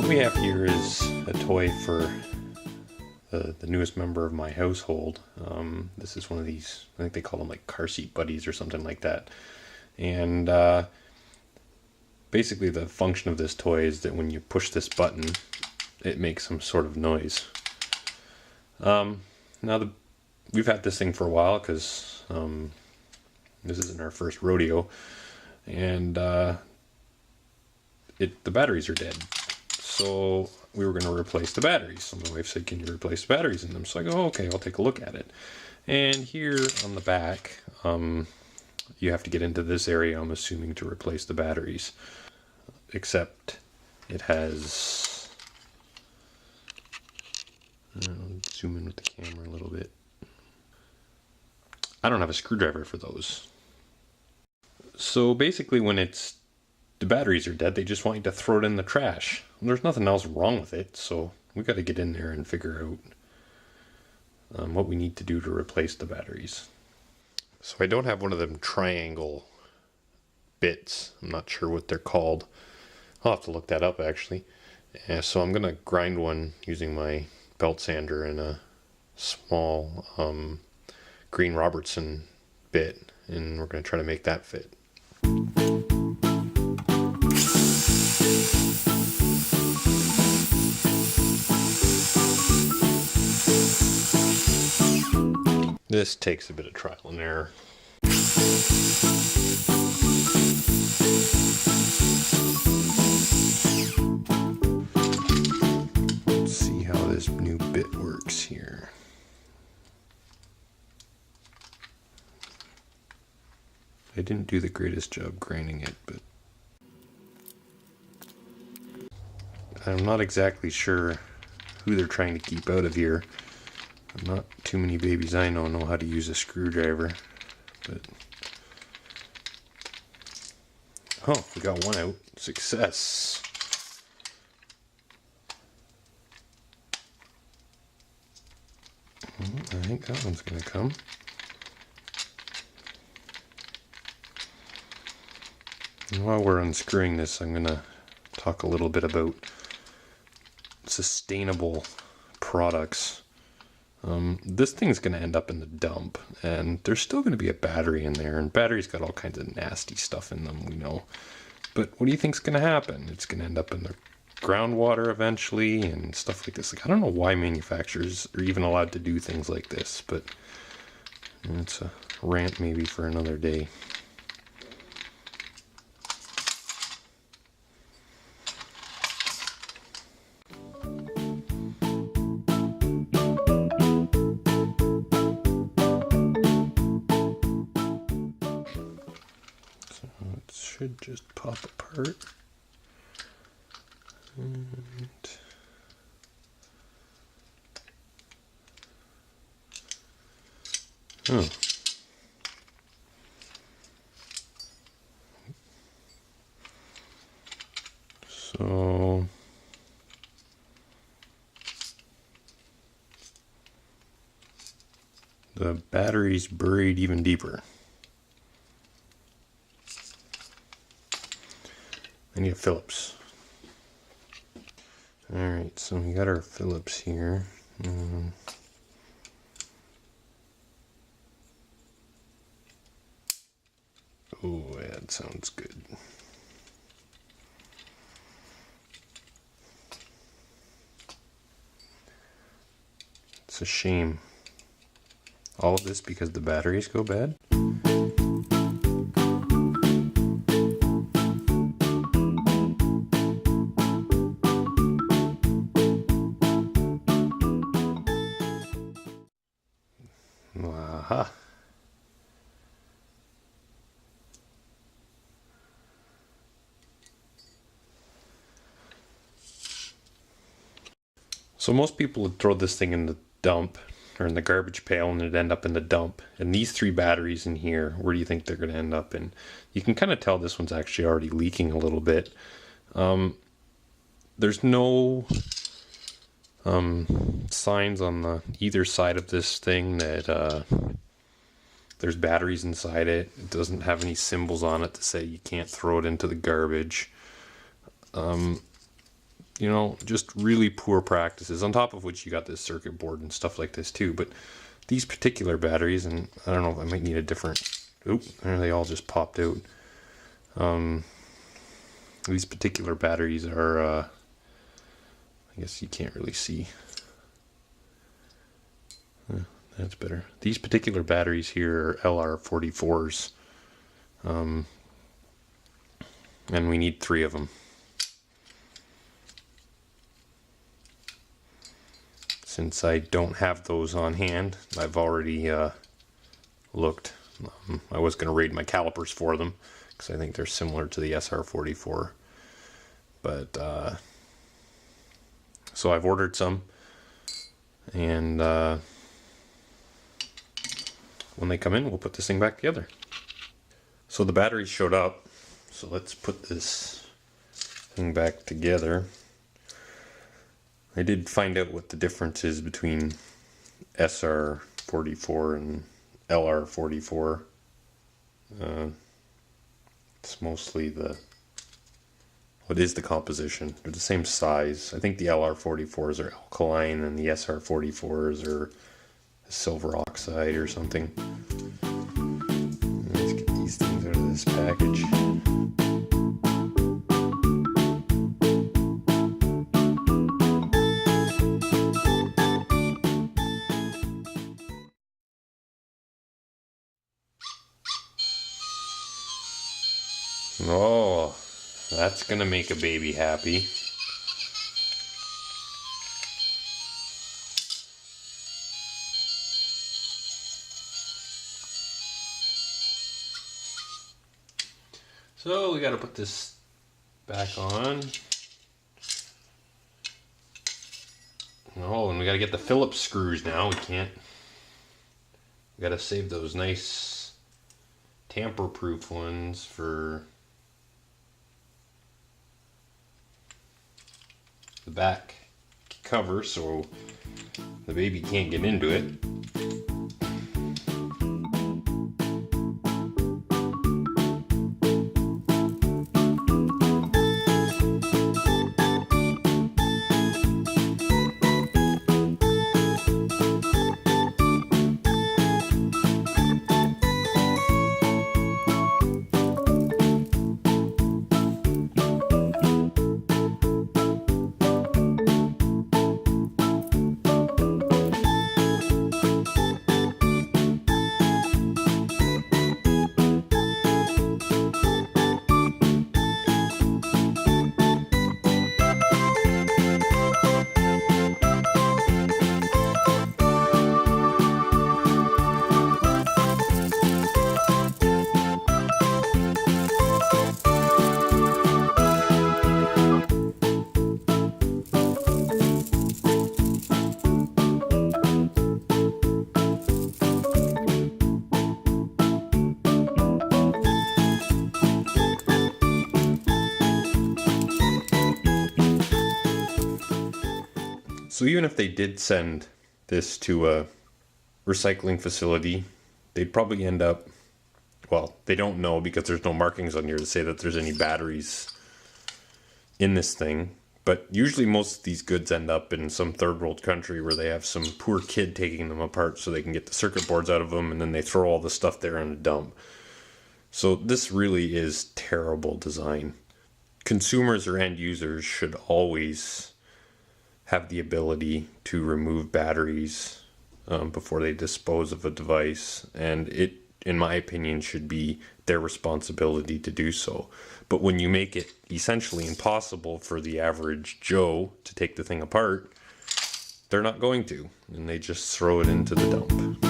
we have here is a toy for the newest member of my household. This is one of these, I think they call them like car seat buddies or something like that. And basically the function of this toy is that when you push this button, it makes some sort of noise. We've had this thing for a while because this isn't our first rodeo, and the batteries are dead. So we were going to replace the batteries. So my wife said, "Can you replace the batteries in them?" So I go, "Okay, I'll take a look at it." And here on the back, you have to get into this area, I'm assuming, to replace the batteries. Except it has... I'll zoom in with the camera a little bit. I don't have a screwdriver for those. So basically when the batteries are dead, they just want you to throw it in the trash. There's nothing else wrong with it, so we got to get in there and figure out what we need to do to replace the batteries. So I don't have one of them triangle bits. I'm not sure what they're called. I'll have to look that up actually. So I'm gonna grind one using my belt sander and a small green Robertson bit, and we're gonna try to make that fit. This takes a bit of trial and error. Let's see how this new bit works here. I didn't do the greatest job grinding it, but I'm not exactly sure who they're trying to keep out of here. Not too many babies I know how to use a screwdriver, but oh, we got one out. Success. I think that one's gonna come. And while we're unscrewing this, I'm gonna talk a little bit about sustainable products. This thing's going to end up in the dump, and there's still going to be a battery in there, and batteries got all kinds of nasty stuff in them, we know. But what do you think's going to happen? It's going to end up in the groundwater eventually and stuff like this. Like, I don't know why manufacturers are even allowed to do things like this, but it's a rant maybe for another day. Should just pop apart. And oh. So the battery's buried even deeper. I need a Phillips. Alright, so we got our Phillips here. Oh, yeah, that sounds good. It's a shame. All of this because the batteries go bad? Aha. So most people would throw this thing in the dump or in the garbage pail and it'd end up in the dump. And these three batteries in here, where do you think they're going to end up in? You can kind of tell this one's actually already leaking a little bit. There's no signs on the either side of this thing that there's batteries inside it. It doesn't have any symbols on it to say you can't throw it into the garbage. you know, just really poor practices, on top of which you got this circuit board and stuff like this too. But these particular batteries, and I don't know if I might need a different, oop, there they all just popped out. These particular batteries are, I guess you can't really see. That's better. These particular batteries here are LR44s. And we need 3 of them. Since I don't have those on hand, I've already looked. I was going to raid my calipers for them because I think they're similar to the SR44. But so I've ordered some, and when they come in, we'll put this thing back together. So the batteries showed up, so let's put this thing back together. I did find out what the difference is between SR44 and LR44. It's mostly what is the composition? They're the same size. I think the LR44s are alkaline and the SR44s are silver oxide or something. Let's get these things out of this package. Oh, that's gonna make a baby happy. So we gotta put this back on. Oh, and we gotta get the Phillips screws now. We gotta save those nice tamper-proof ones for the back cover so the baby can't get into it. So even if they did send this to a recycling facility, they'd probably end up, well, they don't know because there's no markings on here to say that there's any batteries in this thing. But usually most of these goods end up in some third world country where they have some poor kid taking them apart so they can get the circuit boards out of them, and then they throw all the stuff there in a dump. So this really is terrible design. Consumers or end users should always have the ability to remove batteries before they dispose of a device, and it, in my opinion, should be their responsibility to do so. But when you make it essentially impossible for the average Joe to take the thing apart, they're not going to, and they just throw it into the dump.